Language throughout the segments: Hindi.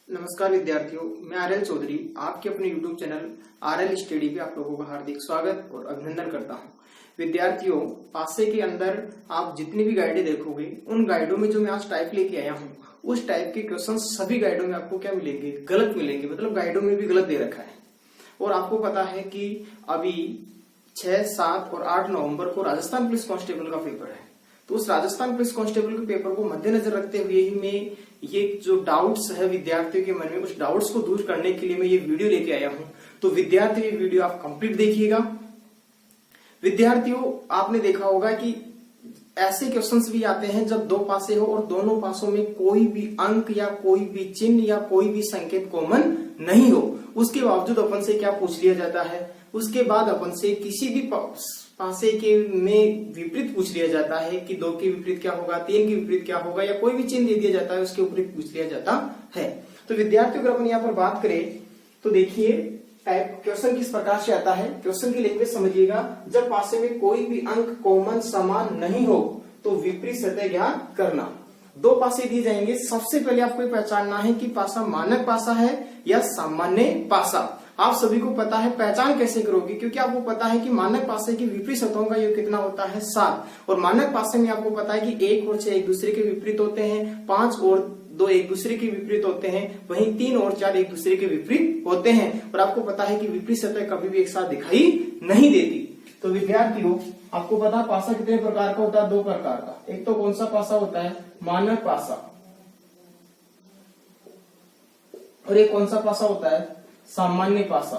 नमस्कार विद्यार्थियों, मैं आरएल चौधरी आपके अपने YouTube चैनल आरएल स्टडी पे आप लोगों का हार्दिक स्वागत और अभिनंदन करता हूं। विद्यार्थियों, पासे के अंदर आप जितनी भी गाइडें देखोगे उन गाइडों में जो मैं आज टाइप लेके आया हूं उस टाइप के क्वेश्चन सभी गाइडों में आपको क्या मिलेंगे? गलत मिलेंगे। मतलब गाइडों में भी गलत दे रखा है। और आपको पता है कि अभी 6, 7 और 8 नवंबर को राजस्थान पुलिस कांस्टेबल का पेपर है। तो उस राजस्थान पुलिस कांस्टेबल के पेपर को मद्देनजर रखते हुए ही मैं ये जो डाउट्स है विद्यार्थियों के मन में, उस डाउट्स को दूर करने के लिए मैं ये वीडियो लेके आया हूं। तो विद्यार्थी ये वीडियो आप कंप्लीट देखिएगा। विद्यार्थियों, आपने देखा होगा कि ऐसे क्वेश्चंस भी आते हैं जब दो पासे हो और दोनों पासों में कोई भी अंक या कोई भी चिन्ह या कोई भी संकेत कॉमन नहीं हो। उसके बावजूद अपन से क्या पूछ लिया जाता है? उसके बाद अपन से किसी भी पासे के में विपरीत पूछ लिया जाता है कि 2 के विपरीत क्या होगा, 3 के विपरीत क्या होगा, या कोई भी चिन्ह दे दिया जाता है उसके विपरीत पूछ लिया जाता है। तो विद्यार्थियों अगर अपन यहाँ पर बात करें तो देखिए टाइप क्वेश्चन किस प्रकार से आता है। क्वेश्चन की लैंग्वेज समझिएगा। जब पासे में कोई भी अंक कॉमन समान नहीं हो तो विपरीत सतह ज्ञात करना। 2 पासे दिए जाएंगे। सबसे पहले आपको पहचानना है कि पासा मानक पासा है या सामान्य पासा। आप सभी को पता है, पहचान कैसे करोगे? क्योंकि आपको पता है कि मानक पासे की विपरीत सतहों का योग कितना होता है? 7। और मानक पासे में आपको पता है कि 1 और 6 एक दूसरे के विपरीत होते हैं, 5 और 2 एक दूसरे के विपरीत होते हैं, वहीं 3 और 4 एक दूसरे के विपरीत होते हैं। और आपको पता है कि विपरीत सतह कभी भी एक साथ दिखाई नहीं देती। तो विद्यार्थियों, आपको पता है पासा कितने प्रकार का होता है? 2 प्रकार का। एक तो कौन सा पासा होता है? मानक पासा। और एक कौन सा पासा होता है? सामान्य पासा।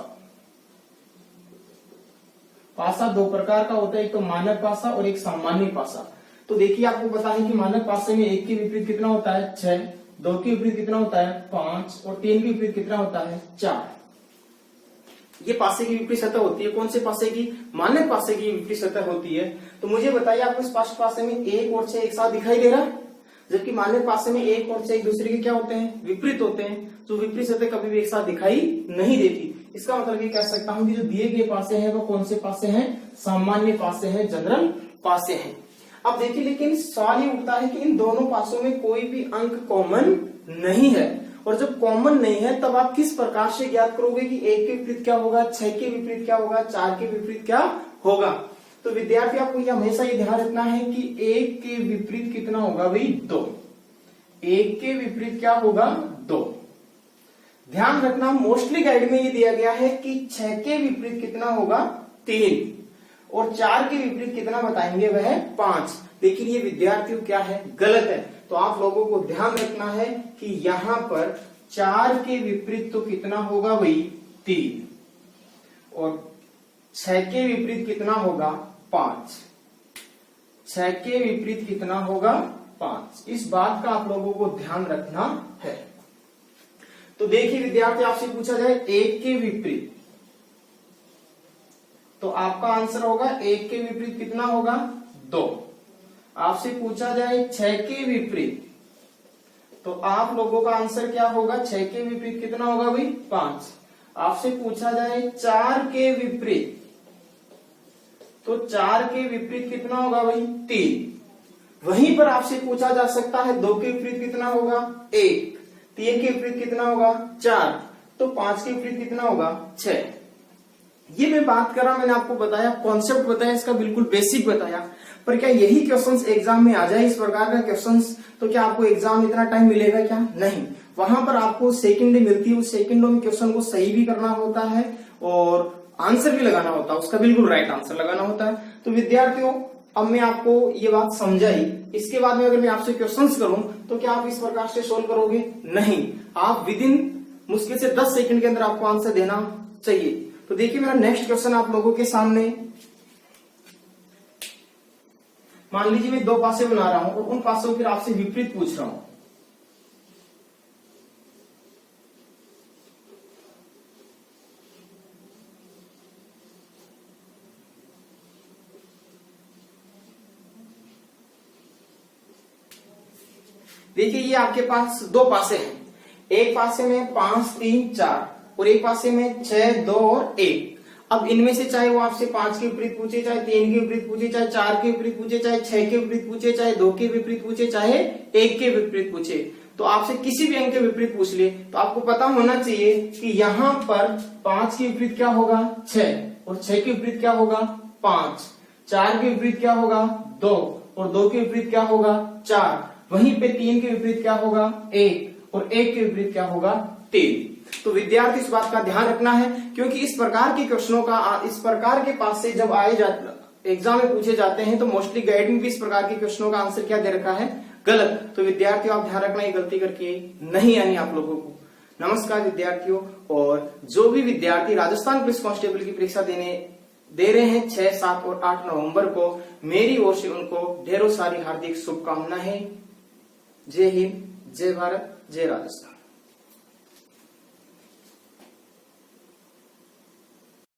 पासा 2 प्रकार का होता है, एक तो मानक पासा और एक सामान्य पासा। तो देखिए, आपको पता है कि मानक पासे में 1 के विपरीत कितना होता है? 6, 2 के विपरीत कितना होता है? 5 और 3 के विपरीत कितना होता है? 4। ये पासे की विपरीत सतह होती है। कौन से पासे की? मानक पासे की विपरीत सतह होती है। तो मुझे बताइए, आपको इस पासे में 1 और 6 एक साथ दिखाई दे रहा है? जबकि मानक पासे में 1 और 6 एक दूसरे के क्या होते हैं? विपरीत होते हैं। तो विपरीत सतह कभी भी एक साथ दिखाई नहीं देती। इसका मतलब ये कह सकता हूं कि जो दिए गए पासे हैं वो कौन से पासे हैं? सामान्य पासे हैं, जनरल पासे हैं। अब देखिए, लेकिन सवाल ये उठता है कि इन दोनों पासों में कोई भी अंक कॉमन नहीं है। और जब कॉमन नहीं है तब आप किस प्रकार से ज्ञात करोगे कि 1 के विपरीत क्या होगा, 6 के विपरीत क्या होगा, 4 के विपरीत क्या होगा? तो विद्यार्थी, आपको ये हमेशा ये ध्यान रखना है कि 1 के विपरीत कितना होगा भाई? 2। 1 के विपरीत क्या होगा? 2। ध्यान रखना, मोस्टली गाइड में ये दिया गया है कि 6 के विपरीत कितना होगा? 3। और 4 के विपरीत कितना बताएंगे? वह 5। लेकिन ये विद्यार्थियों क्या है? गलत है। तो आप लोगों को ध्यान रखना है कि यहां पर 4 के विपरीत तो कितना होगा भाई? 3। और 6 के विपरीत कितना होगा? 5। 6 के विपरीत कितना होगा? 5। इस बात का आप लोगों को ध्यान रखना है। तो देखिए विद्यार्थी, आपसे पूछा जाए 1 के विपरीत, तो आपका आंसर होगा 1 के विपरीत कितना होगा? 2। आपसे पूछा जाए 6 के विपरीत, तो आप लोगों का आंसर क्या होगा? 6 के विपरीत कितना होगा भाई? 5। आपसे पूछा जाए 4 के विपरीत, तो 4 के विपरीत कितना होगा भाई? 3। वहीं पर आपसे पूछा जा सकता है 2 के विपरीत कितना होगा? 1। 3 के विपरीत कितना होगा? 4। तो 5 के विपरीत कितना होगा? 6। ये मैं बात कर रहा हूं, मैंने आपको बताया, कॉन्सेप्ट बताया, इसका बिल्कुल बेसिक बताया। पर क्या यही क्वेश्चंस एग्जाम में आ जाए इस प्रकार का क्वेश्चंस, तो क्या आपको एग्जाम इतना टाइम मिलेगा क्या? नहीं। वहां पर आपको सेकंड मिलती है, उस सेकंडों में क्वेश्चन को सही भी करना होता है और आंसर भी लगाना होता है, उसका बिल्कुल राइट आंसर लगाना होता है। तो विद्यार्थियों, अब मैं आपको ये बात समझाई। इसके बाद में अगर मैं आपसे क्वेश्चंस करूं तो क्या आप इस प्रकार से सोल्व करोगे? नहीं। आप विद इन मुश्किल से 10 सेकंड के अंदर आपको आंसर देना चाहिए। तो देखिए, मेरा नेक्स्ट क्वेश्चन आप लोगों के सामने, मान लीजिए मैं 2 पासे बना रहा हूं और उन पासों फिर आपसे विपरीत पूछ रहा हूं। देखिए, ये आपके पास 2 पासे हैं। एक पासे में 5, 3, 4 और एक पासे में 6, 2 और 1। अब इनमें से चाहे वो आपसे 5 के विपरीत पूछे, चाहे 3 के विपरीत पूछे, चाहे 4 के विपरीत पूछे, चाहे 6 के विपरीत पूछे, चाहे 2 के विपरीत पूछे, चाहे 1 के विपरीत पूछे, तो आपसे किसी भी अंक के विपरीत पूछ ले तो आपको पता होना चाहिए कि यहाँ पर 5 के विपरीत क्या होगा 6, और 6 के विपरीत क्या होगा 5, 4 के विपरीत क्या होगा 2, और 2 के विपरीत क्या होगा 4, वहीं पे 3 के विपरीत क्या होगा 1, और 1 के विपरीत क्या होगा 3। तो विद्यार्थी इस बात का ध्यान रखना है, क्योंकि इस प्रकार के क्वेश्चनों का इस प्रकार के पास से जब आए जाते एग्जाम में पूछे जाते हैं तो मोस्टली गाइड में भी इस प्रकार के क्वेश्चनों का आंसर क्या दे रखा है गलत। तो विद्यार्थियों आप ध्यान रखना, ये गलती करके नहीं आनी आप लोगों को। नमस्कार विद्यार्थियों, और जो भी विद्यार्थी राजस्थान पुलिस कांस्टेबल की परीक्षा दे रहे हैं 6, 7 और 8 नवंबर को, मेरी ओर से उनको ढेरों सारी हार्दिक शुभकामनाएं। जय हिंद, जय भारत, जय राजस्थान।